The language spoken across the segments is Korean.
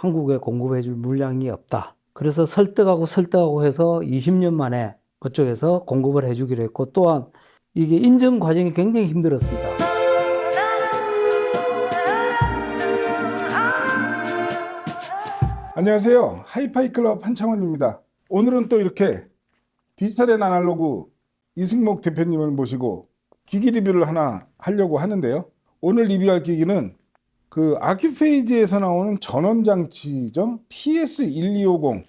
한국에 공급해 줄 물량이 없다. 그래서 설득하고 해서 20년 만에 그쪽에서 공급을 해주기로 했고, 또한 이게 인증 과정이 굉장히 힘들었습니다. 안녕하세요. 하이파이 클럽 한창원입니다. 오늘은 또 이렇게 디지털 앤 아날로그 이승목 대표님을 모시고 기기 리뷰를 하나 하려고 하는데요. 오늘 리뷰할 기기는 그 아큐페이지에서 나오는 전원장치죠. PS1250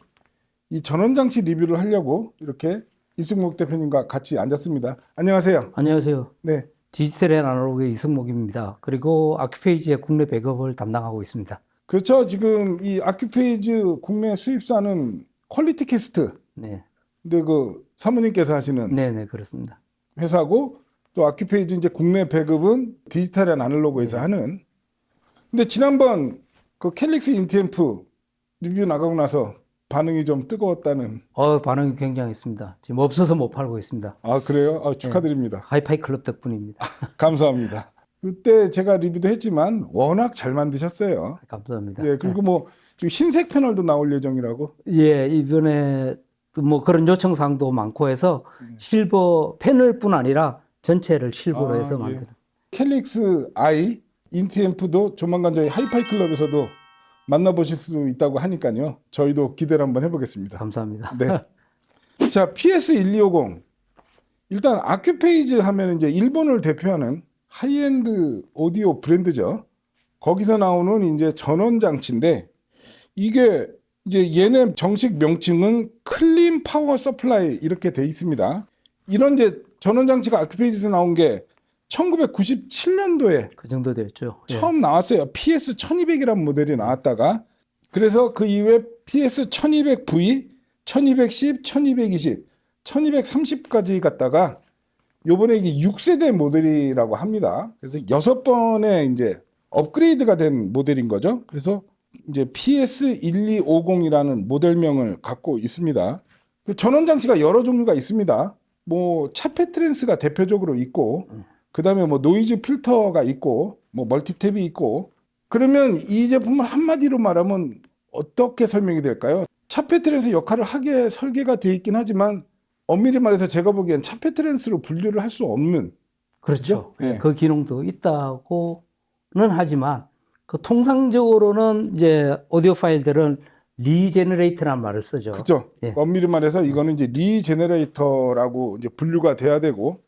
이 전원장치 리뷰를 하려고 이렇게 이승목 대표님과 같이 앉았습니다. 안녕하세요. 안녕하세요. 네. 디지털 앤 아날로그의 이승목입니다. 그리고 아큐페이지의 국내 배급을 담당하고 있습니다. 그렇죠. 지금 이 아큐페이지 국내 수입사는 퀄리티 캐스트. 네. 근데 그 사모님께서 하시는 네네, 그렇습니다. 회사고, 또 아큐페이지 이제 국내 배급은 디지털 앤 아날로그에서 하는. 근데 지난번 그 캘릭스 인티앰프 리뷰 나가고 나서 반응이 좀 뜨거웠다는. 반응이 굉장했습니다. 지금 없어서 못 팔고 있습니다. 아, 그래요? 축하드립니다. 하이파이 클럽 덕분입니다. 감사합니다. 그때 제가 리뷰도 했지만 워낙 잘 만드셨어요. 감사합니다. 예, 그리고 뭐 지금 흰색 패널도 나올 예정이라고. 예, 이번에 뭐 그런 요청사항도 많고 해서 실버 패널뿐 아니라 전체를 실버로 해서 만들었습니다. 캘릭스 I 인티앰프도 조만간 저희 하이파이 클럽에서도 만나보실 수 있다고 하니까요. 저희도 기대를 한번 해보겠습니다. 감사합니다. 네. 자, PS1250. 일단 아큐페이지 하면 이제 일본을 대표하는 하이엔드 오디오 브랜드죠. 거기서 나오는 이제 전원 장치인데, 이게 이제 얘네 정식 명칭은 클린 파워 서플라이 이렇게 돼 있습니다. 이런 이제 전원 장치가 아큐페이지에서 나온 게 1997년도에 그 정도 되었죠. 처음 나왔어요. PS1200이라는 모델이 나왔다가, 그래서 그 이후에 PS1200V, 1210, 1220, 1230까지 갔다가 요번에 이게 6세대 모델이라고 합니다. 그래서 6번의 이제 업그레이드가 된 모델인 거죠. 그래서 이제 PS1250이라는 모델명을 갖고 있습니다. 그 전원 장치가 여러 종류가 있습니다. 뭐 차페트랜스가 대표적으로 있고, 그 다음에 뭐 노이즈 필터가 있고, 뭐 멀티탭이 있고. 그러면 이 제품을 한마디로 말하면 어떻게 설명이 될까요? 차페트랜스 역할을 하게 설계가 되어 있긴 하지만, 엄밀히 말해서 제가 보기엔 차페트랜스로 분류를 할 수 없는. 그렇죠. 네. 그 기능도 있다고는 하지만 그 통상적으로는 이제 오디오 파일들은 리제너레이터라는 말을 쓰죠. 그렇죠. 예. 엄밀히 말해서 이거는 이제 리제너레이터라고 이제 분류가 돼야 되고,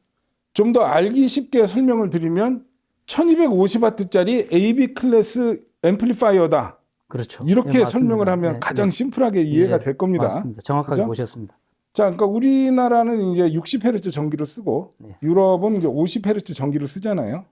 좀 더 알기 쉽게 설명을 드리면 1250W짜리 AB 클래스 앰플리파이어다. 그렇죠. 이렇게 예, 설명을 맞습니다. 하면 예, 가장 예. 심플하게 이해가 예, 될 겁니다. 맞습니다. 정확하게 그죠? 보셨습니다. 자, 그러니까 우리나라는 이제 60Hz 전기를 쓰고, 네. 유럽은 이제 50Hz 전기를 쓰잖아요.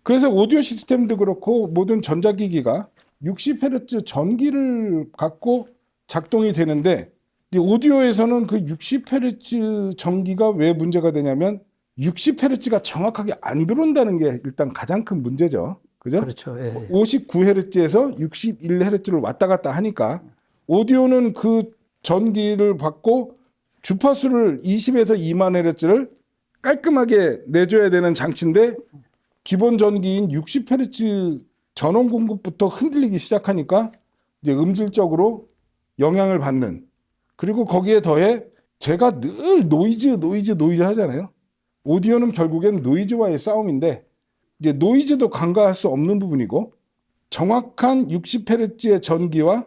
그래서 오디오 시스템도 그렇고 모든 전자기기가 60Hz 전기를 갖고 작동이 되는데, 이 오디오에서는 그 60Hz 전기가 왜 문제가 되냐면 60Hz가 정확하게 안 들어온다는 게 일단 가장 큰 문제죠. 그죠? 그렇죠. 예. 59Hz에서 61Hz를 왔다 갔다 하니까 오디오는 그 전기를 받고 주파수를 20에서 2만 Hz를 깔끔하게 내줘야 되는 장치인데, 기본 전기인 60Hz 전원 공급부터 흔들리기 시작하니까 이제 음질적으로 영향을 받는. 그리고 거기에 더해 제가 늘 노이즈 하잖아요. 오디오는 결국엔 노이즈와의 싸움인데, 이제 노이즈도 간과할 수 없는 부분이고, 정확한 60Hz의 전기와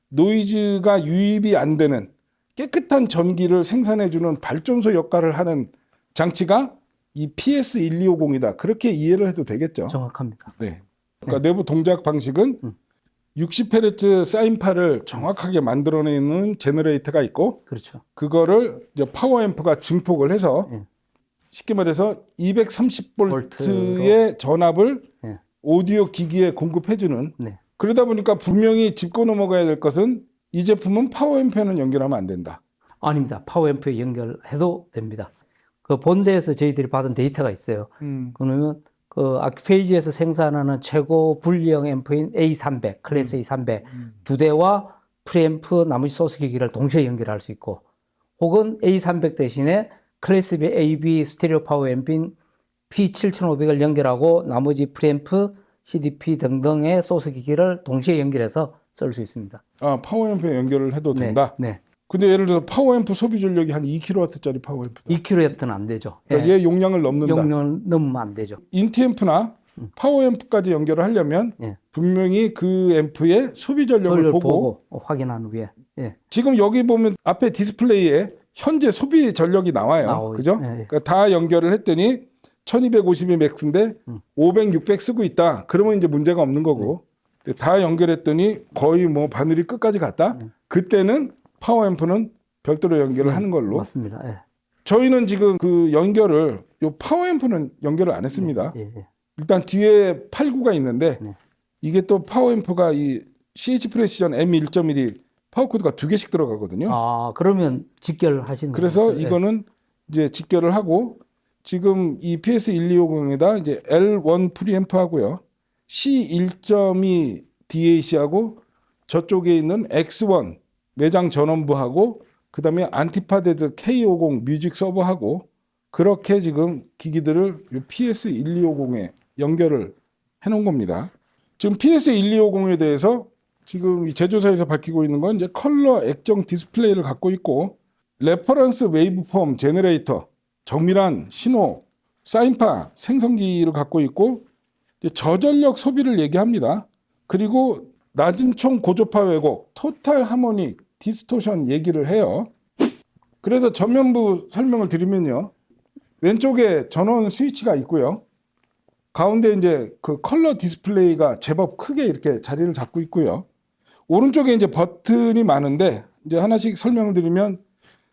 노이즈가 유입이 안 되는 깨끗한 전기를 생산해주는 발전소 역할을 하는 장치가 이 PS1250이다. 그렇게 이해를 해도 되겠죠. 정확합니다. 네. 그러니까 내부 동작 방식은 60Hz 사인파를 정확하게 만들어내는 제너레이터가 있고, 그렇죠. 그거를 이제 파워앰프가 증폭을 해서 예. 쉽게 말해서 230V의 전압을 예. 오디오 기기에 공급해주는. 네. 그러다 보니까 분명히 짚고 넘어가야 될 것은, 이 제품은 파워앰프에는 연결하면 안 된다. 아닙니다. 파워앰프에 연결해도 됩니다. 그 본사에서 저희들이 받은 데이터가 있어요. 그러면 그 아큐페이지에서 생산하는 최고 분리형 앰프인 A300, 클래스 A300 두 대와 프리앰프 나머지 소스 기기를 동시에 연결할 수 있고, 혹은 A300 대신에 클래스 B AB 스테레오 파워 앰프인 P7500을 연결하고 나머지 프리앰프, CDP 등등의 소스 기기를 동시에 연결해서 쓸 수 있습니다. 아, 파워앰프에 연결을 해도 네, 된다. 네. 근데 예를 들어서 파워앰프 소비 전력이 한 2kW짜리 파워앰프다. 2kW는 안 되죠. 그러니까 얘 용량을 넘는다. 용량 넘으면 안 되죠. 인티앰프나 파워앰프까지 연결을 하려면 예. 분명히 그 앰프의 소비 전력을 보고 확인한 후에 예. 지금 여기 보면 앞에 디스플레이에 현재 소비 전력이 나와요. 그죠? 예. 그러니까 다 연결을 했더니 1250이 맥스인데 500, 600 쓰고 있다. 그러면 이제 문제가 없는 거고. 근데 다 연결했더니 거의 뭐 바늘이 끝까지 갔다. 그때는 파워앰프는 별도로 연결을 하는 걸로. 맞습니다. 예. 저희는 지금 그 연결을 요 파워앰프는 연결을 안 했습니다. 예, 예. 일단 뒤에 8구가 있는데 네. 이게 또 파워앰프가 이 CH 프레시전 M1.1이 파워 코드가 2개씩 들어가거든요. 아, 그러면 직결하시는 그래서 거죠? 이거는 이제 직결을 하고 지금 이 PS1250에다 이제 L1 프리앰프 하고요. C1.2 DAC하고 저쪽에 있는 X1 매장 전원부하고 그다음에 안티파데즈 K50 뮤직 서버하고 그렇게 지금 기기들을 PS1250에 연결을 해놓은 겁니다. 지금 PS1250에 대해서 지금 이 제조사에서 밝히고 있는 건 이제 컬러 액정 디스플레이를 갖고 있고 레퍼런스 웨이브폼 제너레이터, 정밀한 신호, 사인파 생성기를 갖고 있고 저전력 소비를 얘기합니다. 그리고 낮은 총 고조파 왜곡, 토탈 하모닉 디스토션 얘기를 해요. 그래서 전면부 설명을 드리면요. 왼쪽에 전원 스위치가 있고요. 가운데 이제 그 컬러 디스플레이가 제법 크게 이렇게 자리를 잡고 있고요. 오른쪽에 이제 버튼이 많은데 이제 하나씩 설명을 드리면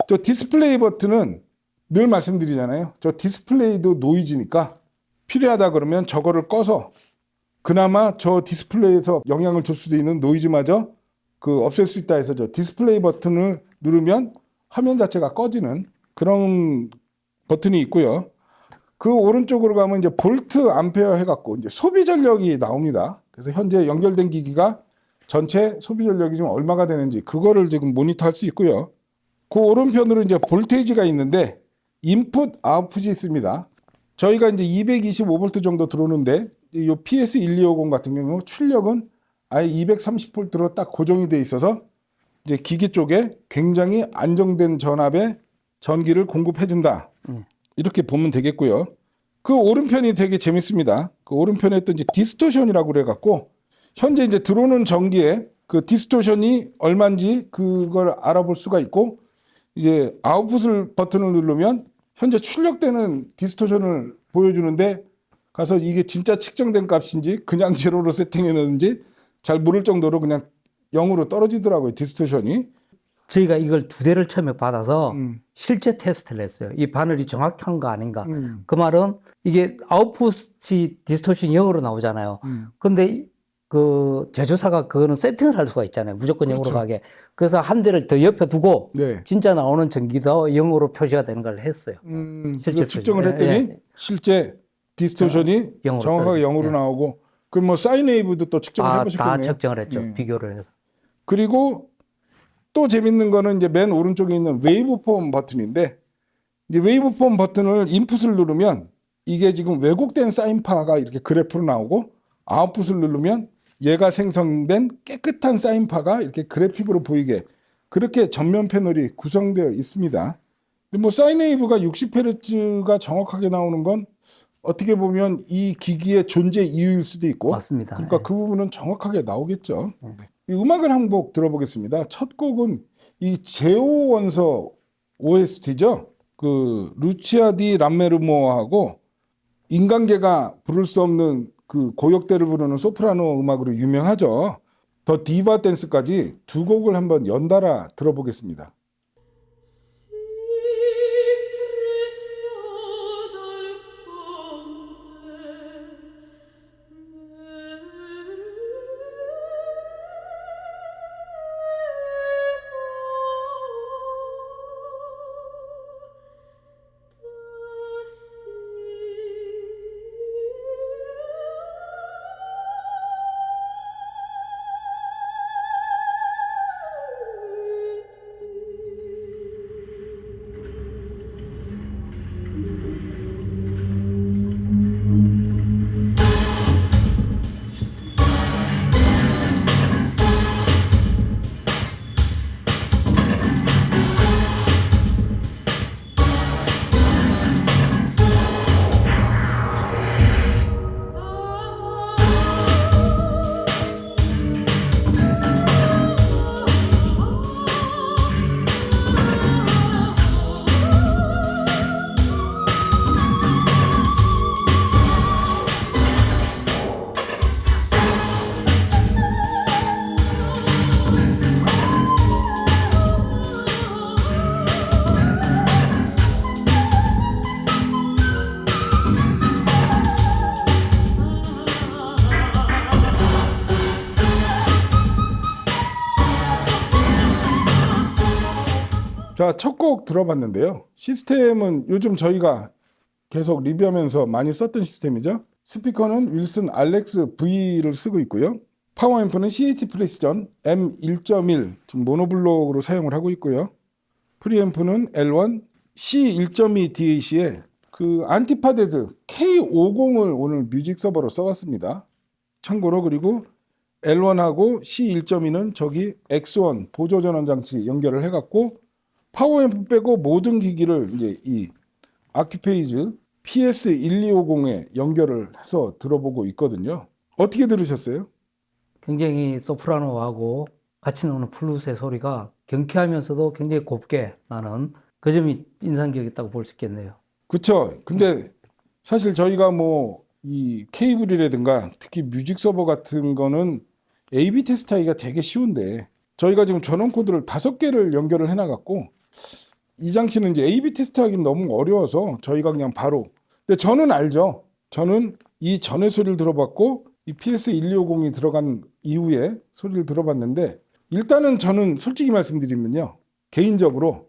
저 디스플레이 버튼은 늘 말씀드리잖아요. 저 디스플레이도 노이즈니까 필요하다 그러면 저거를 꺼서 그나마 저 디스플레이에서 영향을 줄 수도 있는 노이즈마저 그 없앨 수 있다 해서 저 디스플레이 버튼을 누르면 화면 자체가 꺼지는 그런 버튼이 있고요. 그 오른쪽으로 가면 이제 볼트 암페어 해갖고 이제 소비 전력이 나옵니다. 그래서 현재 연결된 기기가 전체 소비 전력이 지금 얼마가 되는지 그거를 지금 모니터할 수 있고요. 그 오른편으로 이제 볼테이지가 있는데 인풋 아웃풋이 있습니다. 저희가 이제 225V 정도 들어오는데 이 PS1250 같은 경우 출력은 아예 230V로 딱 고정이 돼 있어서 이제 기기 쪽에 굉장히 안정된 전압의 전기를 공급해 준다. 이렇게 보면 되겠고요. 그 오른편이 되게 재밌습니다. 그 오른편에 또 이제 디스토션이라고 그래 갖고 현재 이제 들어오는 전기에 그 디스토션이 얼마인지 그걸 알아볼 수가 있고 이제 아웃풋을 버튼을 누르면 현재 출력되는 디스토션을 보여주는데 가서 이게 진짜 측정된 값인지 그냥 제로로 세팅해 놓는지 잘 모를 정도로 그냥 0으로 떨어지더라고요. 디스토션이. 저희가 이걸 2대를 처음에 받아서 실제 테스트를 했어요. 이 바늘이 정확한가 아닌가. 그 말은 이게 아웃풋이 디스토션이 0으로 나오잖아요. 그런데 그 제조사가 그거는 세팅을 할 수가 있잖아요. 무조건 0으로 가게. 그래서 한 대를 더 옆에 두고 네. 진짜 나오는 전기도 0으로 표시가 되는 걸 했어요. 실제 측정을 표시. 했더니 예. 실제 디스토션이 정확하게 0으로 나오고 그럼 뭐 사인웨이브도 또 측정을 해보셨겠네요. 다 측정을 했죠. 예. 비교를 해서. 그리고 또 재밌는 거는 이제 맨 오른쪽에 있는 웨이브폼 버튼인데 이제 웨이브폼 버튼을 인풋을 누르면 이게 지금 왜곡된 사인파가 이렇게 그래프로 나오고 아웃풋을 누르면 얘가 생성된 깨끗한 사인파가 이렇게 그래픽으로 보이게 그렇게 전면 패널이 구성되어 있습니다. 근데 뭐 사인웨이브가 60Hz가 정확하게 나오는 건 어떻게 보면 이 기기의 존재 이유일 수도 있고 맞습니다. 그러니까 예. 그 부분은 정확하게 나오겠죠. 이 음악을 한 곡 들어보겠습니다. 첫 곡은 이 제오 원서 OST죠. 그 루치아 디 람메르모하고 인간계가 부를 수 없는 그 고역대를 부르는 소프라노 음악으로 유명하죠. 더 디바 댄스까지 두 곡을 한번 연달아 들어보겠습니다. 자, 첫 곡 들어봤는데요. 시스템은 요즘 저희가 계속 리뷰하면서 많이 썼던 시스템이죠. 스피커는 윌슨 알렉스 V를 쓰고 있고요. 파워앰프는 CAT 프레시전 M1.1 모노블록으로 사용을 하고 있고요. 프리앰프는 L1 C1.2 DAC에 그 안티파데즈 K50을 오늘 뮤직 서버로 써봤습니다. 참고로 그리고 L1하고 C1.2는 저기 X1 보조 전원 장치 연결을 해갖고 파워앰프 빼고 모든 기기를 이제 이 아큐페이즈 PS1250에 연결을 해서 들어보고 있거든요. 어떻게 들으셨어요? 굉장히 소프라노하고 같이 나오는 플룻의 소리가 경쾌하면서도 굉장히 곱게 나는 그 점이 인상적이었다고 볼 수 있겠네요. 그쵸. 근데 사실 저희가 뭐 이 케이블이라든가 특히 뮤직 서버 같은 거는 A/B 테스트하기가 되게 쉬운데 저희가 지금 전원 코드를 5개를 연결을 해놔갖고 이 장치는 이제 A/B 테스트하기는 너무 어려워서 저희가 그냥 바로 근데 저는 알죠. 저는 이 전의 소리를 들어봤고 이 PS1250이 들어간 이후에 소리를 들어봤는데 일단은 저는 솔직히 말씀드리면요. 개인적으로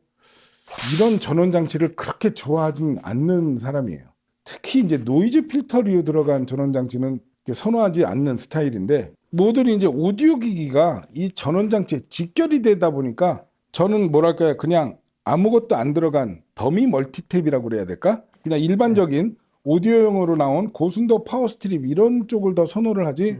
이런 전원 장치를 그렇게 좋아하진 않는 사람이에요. 특히 이제 노이즈 필터류 들어간 전원 장치는 선호하지 않는 스타일인데 모든 이제 오디오 기기가 이 전원 장치에 직결이 되다 보니까 저는 뭐랄까요 그냥 아무것도 안 들어간 더미 멀티탭이라고 그래야 될까? 그냥 일반적인 오디오용으로 나온 고순도 파워 스트립 이런 쪽을 더 선호를 하지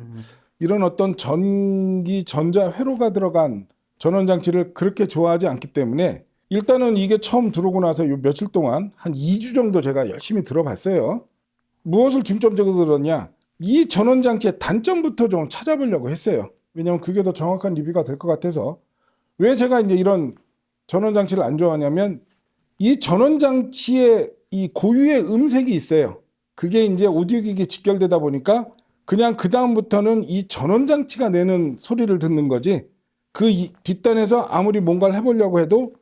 이런 어떤 전기 전자 회로가 들어간 전원 장치를 그렇게 좋아하지 않기 때문에 일단은 이게 처음 들어오고 나서 요 며칠 동안 한 2주 정도 제가 열심히 들어봤어요. 무엇을 중점적으로 들었냐? 이 전원 장치의 단점부터 좀 찾아보려고 했어요. 왜냐하면 그게 더 정확한 리뷰가 될 것 같아서. 왜 제가 이제 이런 전원 장치를 안 좋아하냐면 이 전원 장치에 이 고유의 음색이 있어요. 그게 이제 오디오 기기에 직결되다 보니까 그냥 그 다음부터는 이 전원 장치가 내는 소리를 듣는 거지. 그 뒷단에서 아무리 뭔가를 해보려고 해도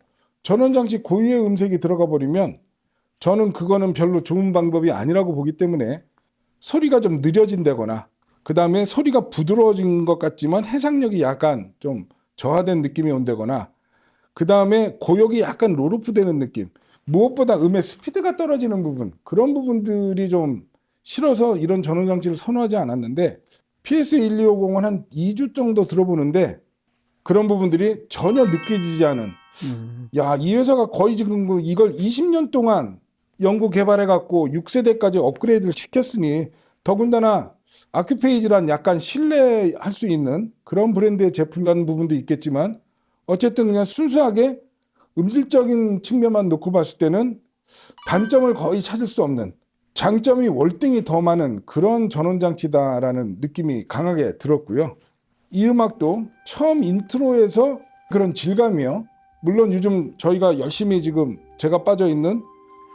전원 장치 고유의 음색이 들어가 버리면 저는 그거는 별로 좋은 방법이 아니라고 보기 때문에 소리가 좀 느려진다거나 그 다음에 소리가 부드러워진 것 같지만 해상력이 약간 좀 저하된 느낌이 온다거나 그 다음에 고역이 약간 롤오프 되는 느낌 무엇보다 음의 스피드가 떨어지는 부분 그런 부분들이 좀 싫어서 이런 전원 장치를 선호하지 않았는데 PS1250은 한 2주 정도 들어보는데 그런 부분들이 전혀 느껴지지 않은 야, 이 회사가 거의 지금 이걸 20년 동안 연구 개발해 갖고 6세대까지 업그레이드를 시켰으니 더군다나 아큐페이지란 약간 신뢰할 수 있는 그런 브랜드의 제품이라는 부분도 있겠지만 어쨌든 그냥 순수하게 음질적인 측면만 놓고 봤을 때는 단점을 거의 찾을 수 없는 장점이 월등히 더 많은 그런 전원장치다라는 느낌이 강하게 들었고요. 이 음악도 처음 인트로에서 그런 질감이요. 물론 요즘 저희가 열심히 지금 제가 빠져있는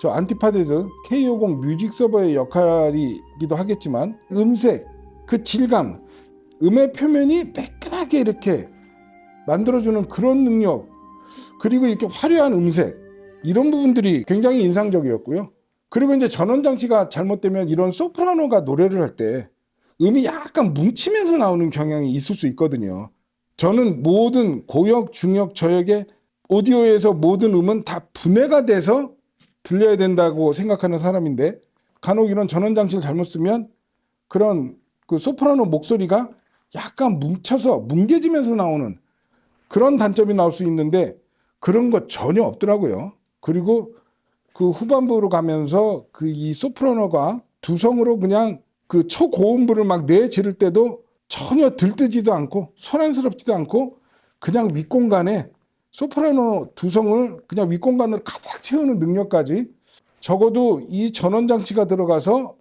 저 안티파데즈 K50 뮤직 서버의 역할이기도 하겠지만 음색, 그 질감, 음의 표면이 매끈하게 이렇게 만들어주는 그런 능력 그리고 이렇게 화려한 음색 이런 부분들이 굉장히 인상적이었고요. 그리고 이제 전원장치가 잘못되면 이런 소프라노가 노래를 할 때 음이 약간 뭉치면서 나오는 경향이 있을 수 있거든요. 저는 모든 고역, 중역, 저역의 오디오에서 모든 음은 다 분해가 돼서 들려야 된다고 생각하는 사람인데 간혹 이런 전원장치를 잘못 쓰면 그런 그 소프라노 목소리가 약간 뭉쳐서 뭉개지면서 나오는 그런 단점이 나올 수 있는데 그런 거 전혀 없더라고요. 그리고 그 후반부로 가면서 그 이 소프라노가 두성으로 그냥 그 초고음부를 막 내지를 때도 전혀 들뜨지도 않고 소란스럽지도 않고 그냥 윗공간에 소프라노 두성을 그냥 윗공간으로 가득 채우는 능력까지 적어도 이 전원장치가 들어가서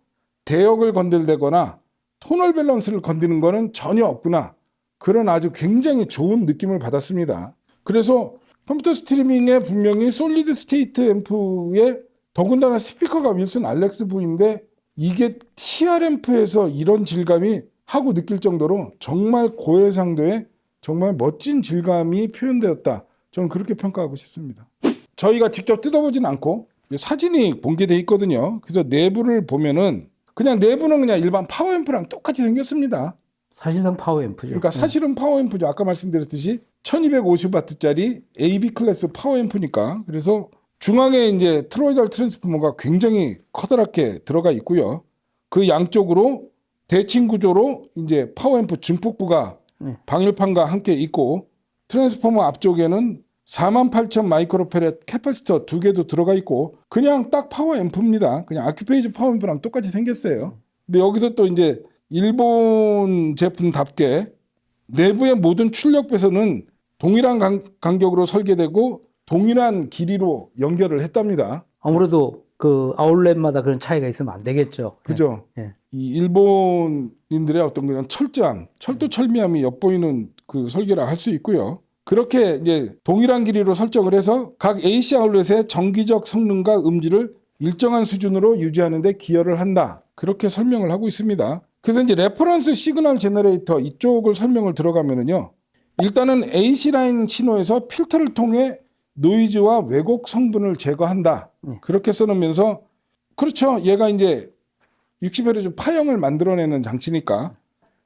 대역을 건들대거나 토널 밸런스를 건드는 거는 전혀 없구나. 그런 아주 굉장히 좋은 느낌을 받았습니다. 그래서 컴퓨터 스트리밍에 분명히 솔리드 스테이트 앰프에 더군다나 스피커가 윌슨 알렉스 V인데 이게 TR 앰프에서 이런 질감이 하고 느낄 정도로 정말 고해상도의 정말 멋진 질감이 표현되었다. 저는 그렇게 평가하고 싶습니다. 저희가 직접 뜯어보진 않고 사진이 공개되어 있거든요. 그래서 내부를 보면은 그냥 내부는 그냥 일반 파워앰프랑 똑같이 생겼습니다. 사실상 파워 앰프죠. 그러니까 사실은 파워 앰프죠. 아까 말씀드렸듯이 1250W짜리 AB 클래스 파워 앰프니까. 그래서 중앙에 이제 트로이달 트랜스포머가 굉장히 커다랗게 들어가 있고요. 그 양쪽으로 대칭 구조로 이제 파워 앰프 증폭부가 방열판과 함께 있고, 트랜스포머 앞쪽에는 48,000 마이크로페렛 캐파시터 2개도 들어가 있고, 그냥 딱 파워 앰프입니다. 그냥 아큐페이지 파워 앰프랑 똑같이 생겼어요. 근데 여기서 또 이제 일본 제품답게 내부의 모든 출력 배선은 동일한 간격으로 설계되고 동일한 길이로 연결을 했답니다. 아무래도 그 아울렛마다 그런 차이가 있으면 안 되겠죠. 그죠? 예. 이 일본인들의 어떤 그런 철저한 철도 철미함이 엿보이는 그 설계라 할 수 있고요. 그렇게 이제 동일한 길이로 설정을 해서 각 AC 아울렛의 정기적 성능과 음질을 일정한 수준으로 유지하는 데 기여를 한다. 그렇게 설명을 하고 있습니다. 그래서 이제 레퍼런스 시그널 제너레이터 이쪽을 설명을 들어가면은요. 일단은 AC 라인 신호에서 필터를 통해 노이즈와 왜곡 성분을 제거한다. 그렇게 써놓으면서, 그렇죠. 얘가 이제 60Hz 파형을 만들어내는 장치니까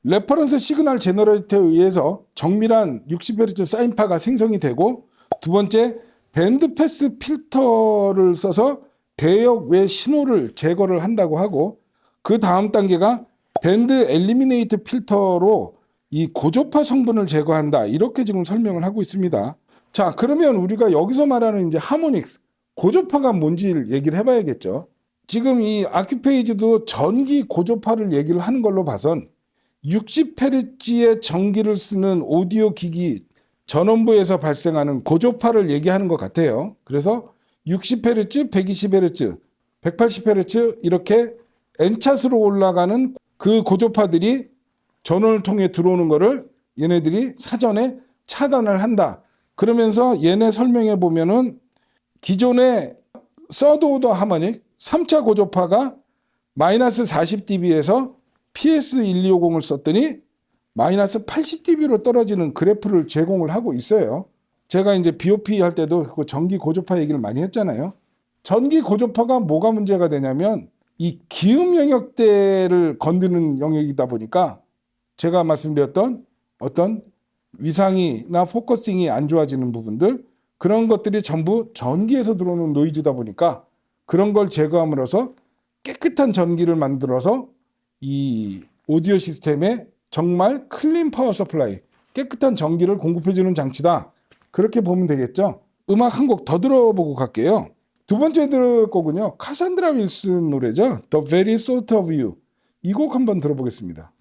레퍼런스 시그널 제너레이터에 의해서 정밀한 60Hz 사인파가 생성이 되고, 두 번째 밴드 패스 필터를 써서 대역 외 신호를 제거를 한다고 하고, 그 다음 단계가 밴드 엘리미네이트 필터로 이 고조파 성분을 제거한다. 이렇게 지금 설명을 하고 있습니다. 자, 그러면 우리가 여기서 말하는 이제 하모닉스, 고조파가 뭔지 얘기를 해봐야겠죠. 지금 이 아큐페이지도 전기 고조파를 얘기를 하는 걸로 봐선 60Hz의 전기를 쓰는 오디오 기기 전원부에서 발생하는 고조파를 얘기하는 것 같아요. 그래서 60Hz, 120Hz, 180Hz 이렇게 N차수로 올라가는 그 고조파들이 전원을 통해 들어오는 거를 얘네들이 사전에 차단을 한다. 그러면서 얘네 설명해 보면은 기존의 서드 오더 하모닉 3차 고조파가 마이너스 40dB에서 PS1250을 썼더니 마이너스 80dB로 떨어지는 그래프를 제공을 하고 있어요. 제가 이제 BOP 할 때도 그 전기 고조파 얘기를 많이 했잖아요. 전기 고조파가 뭐가 문제가 되냐면 이 기음 영역대를 건드는 영역이다 보니까 제가 말씀드렸던 어떤 위상이나 포커싱이 안 좋아지는 부분들, 그런 것들이 전부 전기에서 들어오는 노이즈다 보니까 그런 걸 제거함으로써 깨끗한 전기를 만들어서 이 오디오 시스템에 정말 클린 파워 서플라이, 깨끗한 전기를 공급해주는 장치다. 그렇게 보면 되겠죠. 음악 한 곡 더 들어보고 갈게요. 두 번째 들을 거군요. 카산드라 윌슨 노래죠. The Very Thought of You. 이 곡 한번 들어보겠습니다.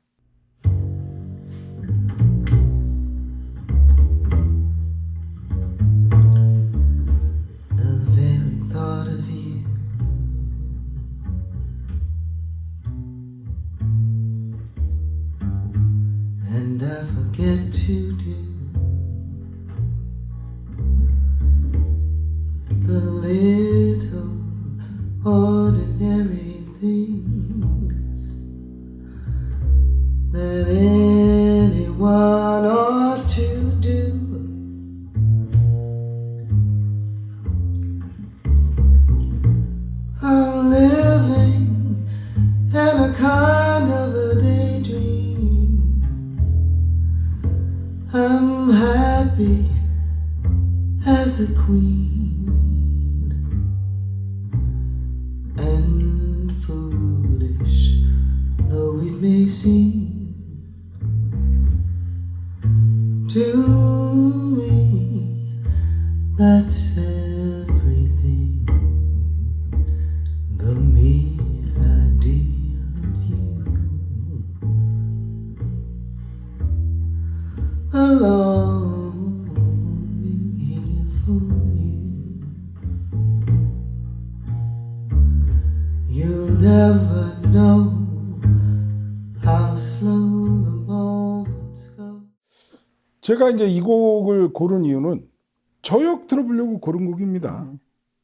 And I forget to do the little ordinary things that anyone ought to do. I'm living in a kind of a daydream. I'm happy as a queen and foolish though it may seem to me. That's everything, the mere idea of you, the longing here for you. You'll never know how slow the moments go. 제가 이제 이 곡을 고른 이유는 저역 들어보려고 고른 곡입니다.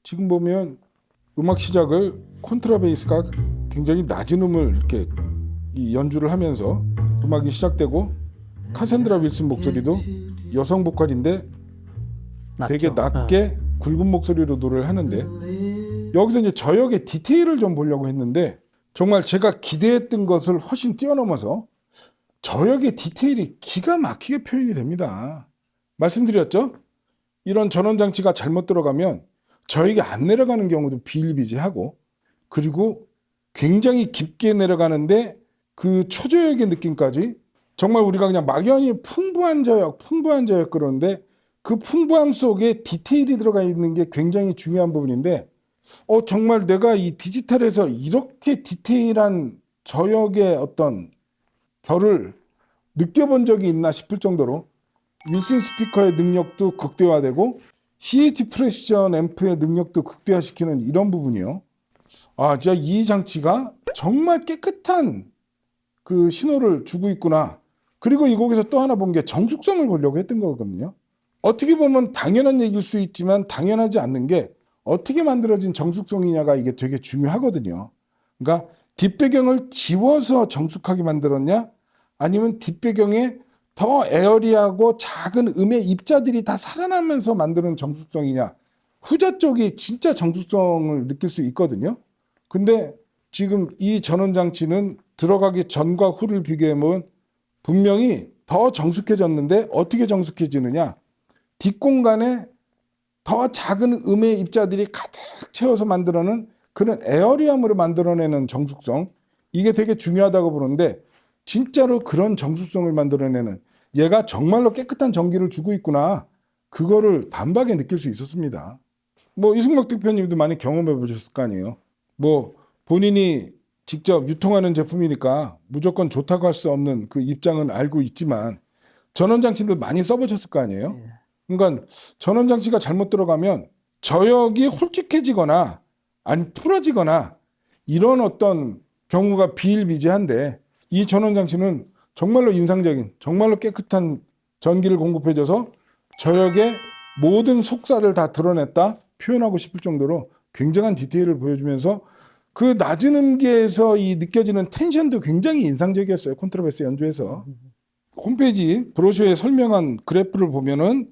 지금 보면 음악 시작을 콘트라베이스가 굉장히 낮은 음을 이렇게 이 연주를 하면서 음악이 시작되고, 카산드라 윌슨 목소리도 여성 보컬인데 되게 낮게 굵은 목소리로 노래를 하는데, 여기서 이제 저역의 디테일을 좀 보려고 했는데 정말 제가 기대했던 것을 훨씬 뛰어넘어서 저역의 디테일이 기가 막히게 표현이 됩니다. 말씀드렸죠? 이런 전원 장치가 잘못 들어가면 저역이 안 내려가는 경우도 비일비재하고, 그리고 굉장히 깊게 내려가는데 그 초저역의 느낌까지 정말 우리가 그냥 막연히 풍부한 저역 그러는데 그 풍부함 속에 디테일이 들어가 있는 게 굉장히 중요한 부분인데, 정말 내가 이 디지털에서 이렇게 디테일한 저역의 어떤 결을 느껴본 적이 있나 싶을 정도로 윌슨 스피커의 능력도 극대화되고 CH 프레시전 앰프의 능력도 극대화시키는 이런 부분이요. 진짜 이 장치가 정말 깨끗한 그 신호를 주고 있구나. 그리고 이 곡에서 또 하나 본 게 정숙성을 보려고 했던 거거든요. 어떻게 보면 당연한 얘기일 수 있지만 당연하지 않는 게 어떻게 만들어진 정숙성이냐가 이게 되게 중요하거든요. 그러니까 뒷배경을 지워서 정숙하게 만들었냐, 아니면 뒷배경에 더 에어리하고 작은 음의 입자들이 다 살아나면서 만드는 정숙성이냐, 후자 쪽이 진짜 정숙성을 느낄 수 있거든요. 근데 지금 이 전원장치는 들어가기 전과 후를 비교해보면 분명히 더 정숙해졌는데, 어떻게 정숙해지느냐, 뒷공간에 더 작은 음의 입자들이 가득 채워서 만들어낸 그런 에어리함으로 만들어내는 정숙성, 이게 되게 중요하다고 보는데, 진짜로 그런 정숙성을 만들어내는, 얘가 정말로 깨끗한 전기를 주고 있구나, 그거를 단박에 느낄 수 있었습니다. 뭐 이승목 대표님도 많이 경험해 보셨을 거 아니에요. 뭐 본인이 직접 유통하는 제품이니까 무조건 좋다고 할 수 없는 그 입장은 알고 있지만 전원장치들 많이 써보셨을 거 아니에요. 그러니까 전원장치가 잘못 들어가면 저역이 홀쭉해지거나 아니 풀어지거나 이런 어떤 경우가 비일비재한데, 이 전원장치는 정말로 인상적인, 정말로 깨끗한 전기를 공급해줘서 저역의 모든 속살을 다 드러냈다 표현하고 싶을 정도로 굉장한 디테일을 보여주면서 그 낮은 음계에서 이 느껴지는 텐션도 굉장히 인상적이었어요. 콘트라베이스 연주에서. 홈페이지 브로셔에 설명한 그래프를 보면은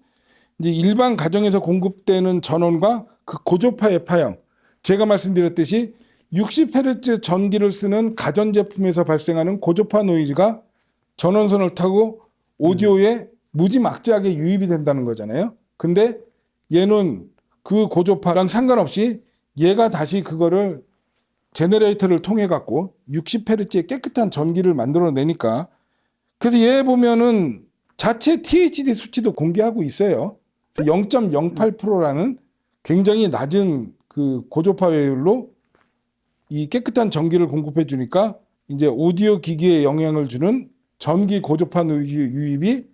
이제 일반 가정에서 공급되는 전원과 그 고저파의 파형, 제가 말씀드렸듯이 60Hz 전기를 쓰는 가전제품에서 발생하는 고저파 노이즈가 전원선을 타고 오디오에 무지막지하게 유입이 된다는 거잖아요. 근데 얘는 그 고저파랑 상관없이 얘가 다시 그거를 제너레이터를 통해 갖고 60Hz의 깨끗한 전기를 만들어내니까, 그래서 얘 보면은 자체 THD 수치도 공개하고 있어요. 0.08%라는 굉장히 낮은 그 고저파 외율로 이 깨끗한 전기를 공급해 주니까 이제 오디오 기기에 영향을 주는 전기 고저파 노이즈 유입이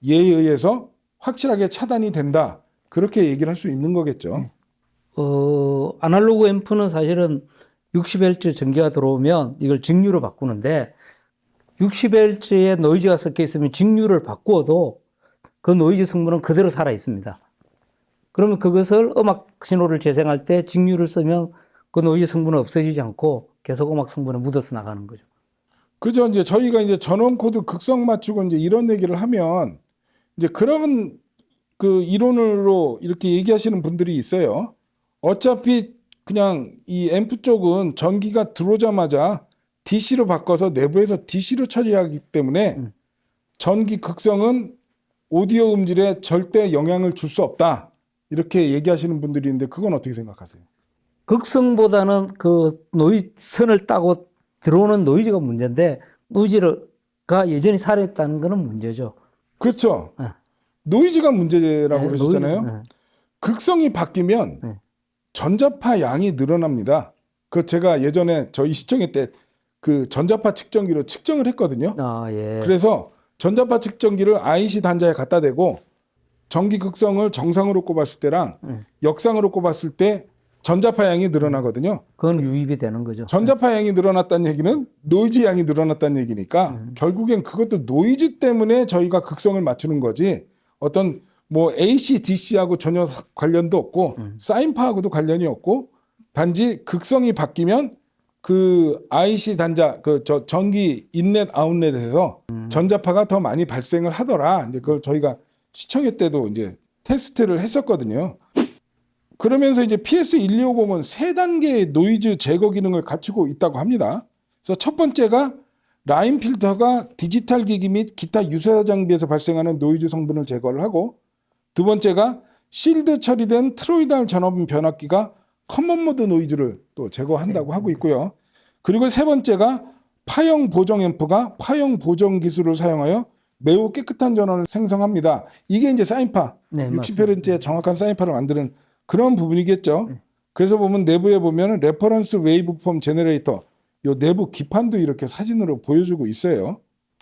얘에 의해서 확실하게 차단이 된다. 그렇게 얘기를 할 수 있는 거겠죠. 아날로그 앰프는 사실은 60Hz 전기가 들어오면 이걸 직류로 바꾸는데, 60Hz의 노이즈가 섞여 있으면 직류를 바꾸어도 그 노이즈 성분은 그대로 살아 있습니다. 그러면 그것을 음악 신호를 재생할 때 직류를 쓰면 그 노이즈 성분은 없어지지 않고 계속 음악 성분에 묻어서 나가는 거죠. 그죠. 이제 저희가 이제 전원 코드 극성 맞추고 이제 이런 얘기를 하면 이제 그런 그 이론으로 이렇게 얘기하시는 분들이 있어요. 어차피 그냥 이 앰프 쪽은 전기가 들어오자마자 DC로 바꿔서 내부에서 DC로 처리하기 때문에 전기 극성은 오디오 음질에 절대 영향을 줄 수 없다. 이렇게 얘기하시는 분들이 있는데, 그건 어떻게 생각하세요? 극성보다는 그 선을 따고 들어오는 노이즈가 문제인데, 노이즈가 여전히 살아있다는 것은 문제죠. 그렇죠. 네. 노이즈가 문제라고 네, 그러셨잖아요. 네. 극성이 바뀌면 네. 전자파 양이 늘어납니다. 그 제가 예전에 저희 시청회 때 그 전자파 측정기로 측정을 했거든요. 예. 그래서 전자파 측정기를 IC 단자에 갖다 대고 전기 극성을 정상으로 꼽았을 때랑 역상으로 꼽았을 때 전자파 양이 늘어나거든요. 그건 유입이 되는 거죠. 전자파 양이 늘어났다는 얘기는 노이즈 양이 늘어났다는 얘기니까 결국엔 그것도 노이즈 때문에 저희가 극성을 맞추는 거지, 어떤 뭐 AC, DC하고 전혀 관련도 없고 사인파하고도 관련이 없고, 단지 극성이 바뀌면 그 IC 단자, 그 전기 인렛 아웃렛에서 전자파가 더 많이 발생을 하더라. 이제 그걸 저희가 시청회 때도 이제 테스트를 했었거든요. 그러면서 이제 PS1250은 세 단계의 노이즈 제거 기능을 갖추고 있다고 합니다. 그래서 첫 번째가 라인 필터가 디지털 기기 및 기타 유사 장비에서 발생하는 노이즈 성분을 제거를 하고, 두 번째가 실드 처리된 트로이달 전원 변압기가 커먼 모드 노이즈를 또 제거한다고 하고 있고요. 그리고 세 번째가 파형 보정 앰프가 파형 보정 기술을 사용하여 매우 깨끗한 전원을 생성합니다. 이게 이제 사인파, 네, 60Hz의 정확한 사인파를 만드는 그런 부분이겠죠. 그래서 보면 내부에 보면 레퍼런스 웨이브폼 제너레이터, 요 내부 기판도 이렇게 사진으로 보여주고 있어요.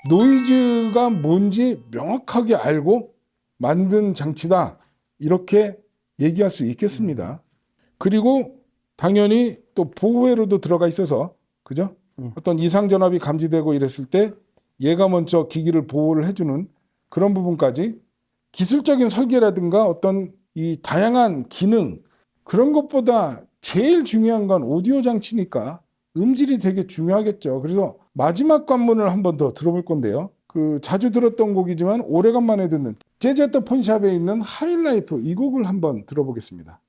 노이즈가 뭔지 명확하게 알고 만든 장치다, 이렇게 얘기할 수 있겠습니다. 그리고 당연히 또 보호회로도 들어가 있어서, 그죠? 어떤 이상 전압이 감지되고 이랬을 때 얘가 먼저 기기를 보호를 해주는 그런 부분까지, 기술적인 설계라든가 어떤 이 다양한 기능, 그런 것보다 제일 중요한 건 오디오 장치니까 음질이 되게 중요하겠죠. 그래서 마지막 관문을 한 번 더 들어볼 건데요. 그 자주 들었던 곡이지만 오래간만에 듣는 재즈 앳 더 폰샵에 있는 하이라이프, 이 곡을 한번 들어보겠습니다.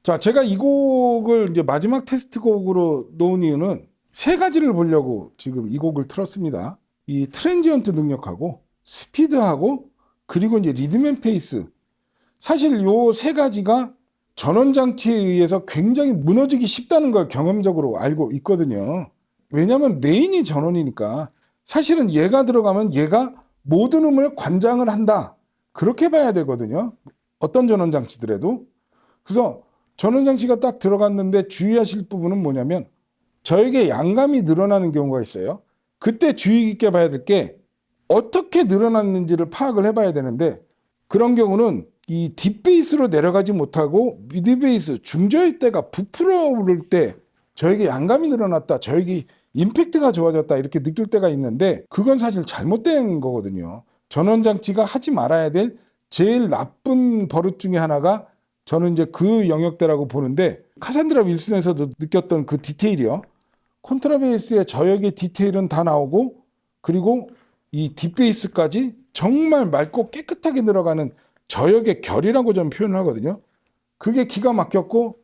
자, 제가 이 곡을 이제 마지막 테스트 곡으로 놓은 이유는 세 가지를 보려고 지금 이 곡을 틀었습니다. 이 트랜지언트 능력하고 스피드하고 그리고 이제 리듬 앤 페이스. 사실 요 세 가지가 전원 장치에 의해서 굉장히 무너지기 쉽다는 걸 경험적으로 알고 있거든요. 왜냐하면 메인이 전원이니까 사실은 얘가 들어가면 얘가 모든 음을 관장을 한다, 그렇게 봐야 되거든요. 어떤 전원 장치들에도. 그래서 전원 장치가 딱 들어갔는데 주의하실 부분은 뭐냐면 저에게 양감이 늘어나는 경우가 있어요. 그때 주의 깊게 봐야 될 게 어떻게 늘어났는지를 파악을 해봐야 되는데, 그런 경우는 이 딥베이스로 내려가지 못하고 미드베이스, 중저일대가 부풀어 오를 때 저에게 양감이 늘어났다, 저에게 임팩트가 좋아졌다, 이렇게 느낄 때가 있는데 그건 사실 잘못된 거거든요. 전원 장치가 하지 말아야 될 제일 나쁜 버릇 중에 하나가 저는 이제 그 영역대라고 보는데, 카산드라 윌슨에서도 느꼈던 그 디테일이요. 콘트라베이스의 저역의 디테일은 다 나오고, 그리고 이 딥베이스까지 정말 맑고 깨끗하게 들어가는 저역의 결이라고 저는 표현을 하거든요. 그게 기가 막혔고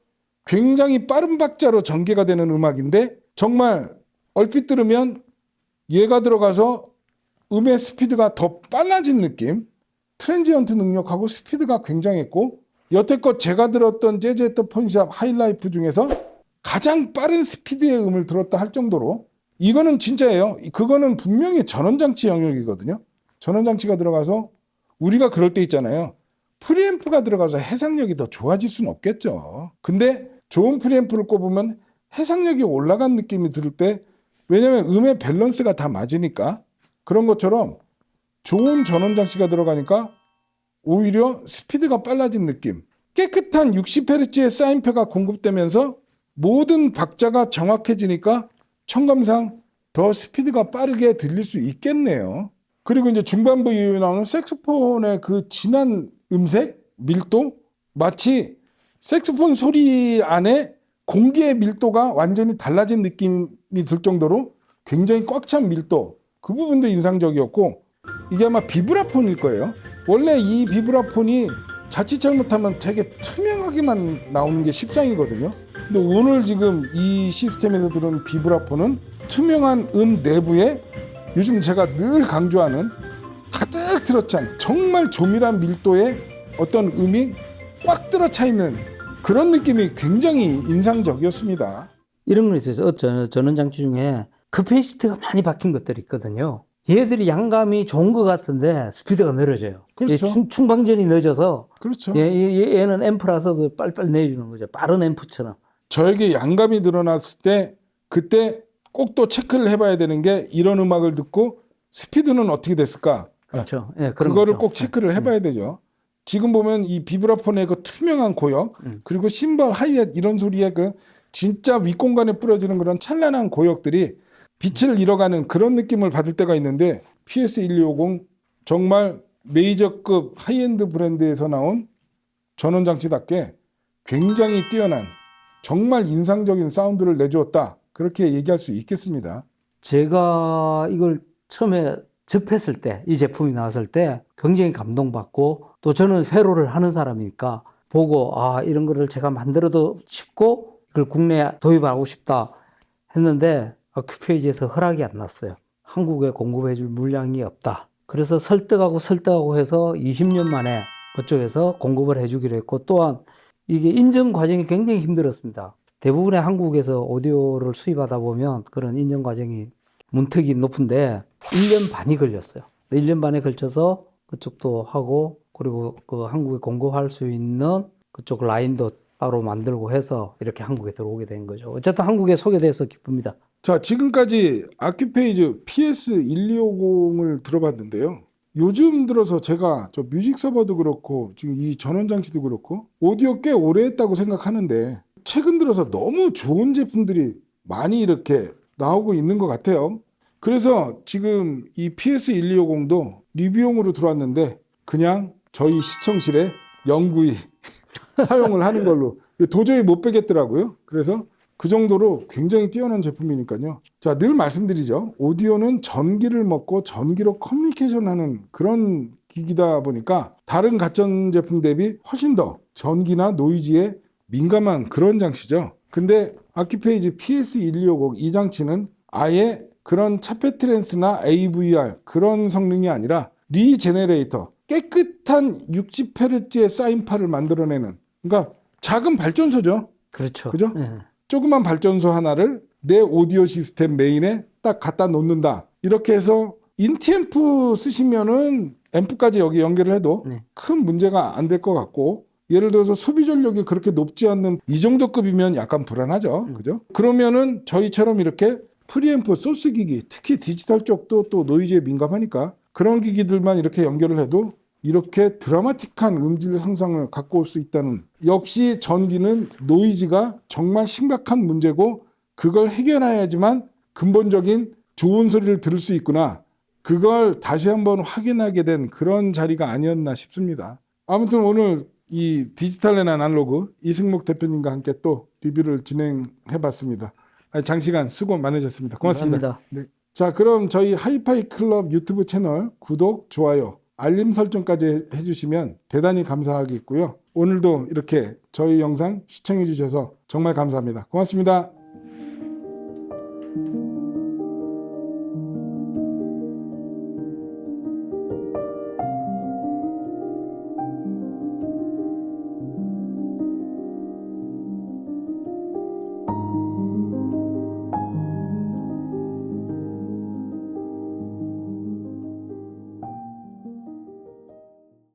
굉장히 빠른 박자로 전개가 되는 음악인데, 정말 얼핏 들으면 얘가 들어가서 음의 스피드가 더 빨라진 느낌, 트랜지언트 능력하고 스피드가 굉장했고, 여태껏 제가 들었던 재즈 앳 더 폰샵 하이라이프 중에서 가장 빠른 스피드의 음을 들었다 할 정도로, 이거는 진짜예요. 그거는 분명히 전원장치 영역이거든요. 전원장치가 들어가서 우리가 그럴 때 있잖아요. 프리앰프가 들어가서 해상력이 더 좋아질 수는 없겠죠. 근데 좋은 프리앰프를 꼽으면 해상력이 올라간 느낌이 들 때, 왜냐면 음의 밸런스가 다 맞으니까, 그런 것처럼 좋은 전원장치가 들어가니까 오히려 스피드가 빨라진 느낌, 깨끗한 60Hz의 사인표가 공급되면서 모든 박자가 정확해지니까 청감상 더 스피드가 빠르게 들릴 수 있겠네요. 그리고 이제 중반부 이후에 나오는 색소폰의 그 진한 음색, 밀도, 마치 색소폰 소리 안에 공기의 밀도가 완전히 달라진 느낌이 들 정도로 굉장히 꽉 찬 밀도 그 부분도 인상적이었고 이게 아마 비브라폰일 거예요. 원래 이 비브라폰이 자칫 잘못하면 되게 투명하게만 나오는 게 십상이거든요. 근데 오늘 지금 이 시스템에서 들은 비브라폰은 투명한 내부에 요즘 제가 늘 강조하는 가득 들어찬 정말 조밀한 밀도의 어떤 음이 꽉 들어차 있는 그런 느낌이 굉장히 인상적이었습니다. 이런 거 있어요. 전원장치 중에 커패시티가 많이 박힌 것들이 있거든요. 얘들이 양감이 좋은 것 같은데 스피드가 느려져요. 그렇죠. 충방전이 늦어서 그렇죠. 얘는 앰프라서 그 빨리빨리 내주는 거죠. 빠른 앰프처럼. 저에게 양감이 늘어났을 때 그때 꼭 또 체크를 해봐야 되는 게 이런 음악을 듣고 스피드는 어떻게 됐을까? 그렇죠. 예, 그런 그거를 거죠. 꼭 체크를 해봐야 되죠. 지금 보면 이 비브라폰의 그 투명한 고역 그리고 심벌 하이햇 이런 소리의 그 진짜 윗공간에 뿌려지는 그런 찬란한 고역들이 빛을 잃어가는 그런 느낌을 받을 때가 있는데 PS1250 정말 메이저급 하이엔드 브랜드에서 나온 전원장치답게 굉장히 뛰어난 정말 인상적인 사운드를 내주었다. 그렇게 얘기할 수 있겠습니다. 제가 이걸 처음에 접했을 때, 이 제품이 나왔을 때 굉장히 감동받고 또 저는 회로를 하는 사람이니까 보고 이런 거를 제가 만들어도 싶고 이걸 국내에 도입하고 싶다 했는데 아큐페이지에서 허락이 안 났어요. 한국에 공급해 줄 물량이 없다. 그래서 설득하고 해서 20년 만에 그쪽에서 공급을 해주기로 했고 또한 이게 인증 과정이 굉장히 힘들었습니다. 대부분의 한국에서 오디오를 수입하다 보면 그런 인증 과정이 문턱이 높은데 1년 반이 걸렸어요. 1년 반에 걸쳐서 그쪽도 하고 그리고 그 한국에 공급할 수 있는 그쪽 라인도 따로 만들고 해서 이렇게 한국에 들어오게 된 거죠. 어쨌든 한국에 소개돼서 기쁩니다. 자, 지금까지 아큐페이지 PS1250을 들어봤는데요. 요즘 들어서 제가 저 뮤직 서버도 그렇고 지금 이 전원장치도 그렇고 오디오 꽤 오래 했다고 생각하는데 최근 들어서 너무 좋은 제품들이 많이 이렇게 나오고 있는 것 같아요. 그래서 지금 이 PS1250도 리뷰용으로 들어왔는데 그냥 저희 시청실에 영구히 사용을 하는 걸로 도저히 못 빼겠더라고요. 그래서 그 정도로 굉장히 뛰어난 제품이니까요. 자, 늘 말씀드리죠. 오디오는 전기를 먹고 전기로 커뮤니케이션하는 그런 기기다 보니까 다른 가전 제품 대비 훨씬 더 전기나 노이즈에 민감한 그런 장치죠. 근데 아큐페이지 PS1250 이 장치는 아예 그런 차페트랜스나 AVR 그런 성능이 아니라 리제네레이터 깨끗한 60Hz의 사인파를 만들어내는 그러니까 작은 발전소죠. 그렇죠. 그죠? 네. 조그만 발전소 하나를 내 오디오 시스템 메인에 딱 갖다 놓는다. 이렇게 해서 인티앰프 쓰시면은 앰프까지 여기 연결을 해도 네. 큰 문제가 안 될 것 같고 예를 들어서 소비 전력이 그렇게 높지 않는 이 정도 급이면 약간 불안하죠. 그죠? 그러면은 저희처럼 이렇게 프리앰프 소스 기기, 특히 디지털 쪽도 또 노이즈에 민감하니까 그런 기기들만 이렇게 연결을 해도 이렇게 드라마틱한 음질 상상을 갖고 올 수 있다는 역시 전기는 노이즈가 정말 심각한 문제고 그걸 해결해야지만 근본적인 좋은 소리를 들을 수 있구나. 그걸 다시 한번 확인하게 된 그런 자리가 아니었나 싶습니다. 아무튼 오늘 이 디지털 앤 아날로그 이승목 대표님과 함께 또 리뷰를 진행해 봤습니다. 장시간 수고 많으셨습니다. 고맙습니다. 감사합니다. 네. 자, 그럼 저희 하이파이 클럽 유튜브 채널 구독, 좋아요, 알림 설정까지 해주시면 대단히 감사하겠고요. 오늘도 이렇게 저희 영상 시청해 주셔서 정말 감사합니다. 고맙습니다.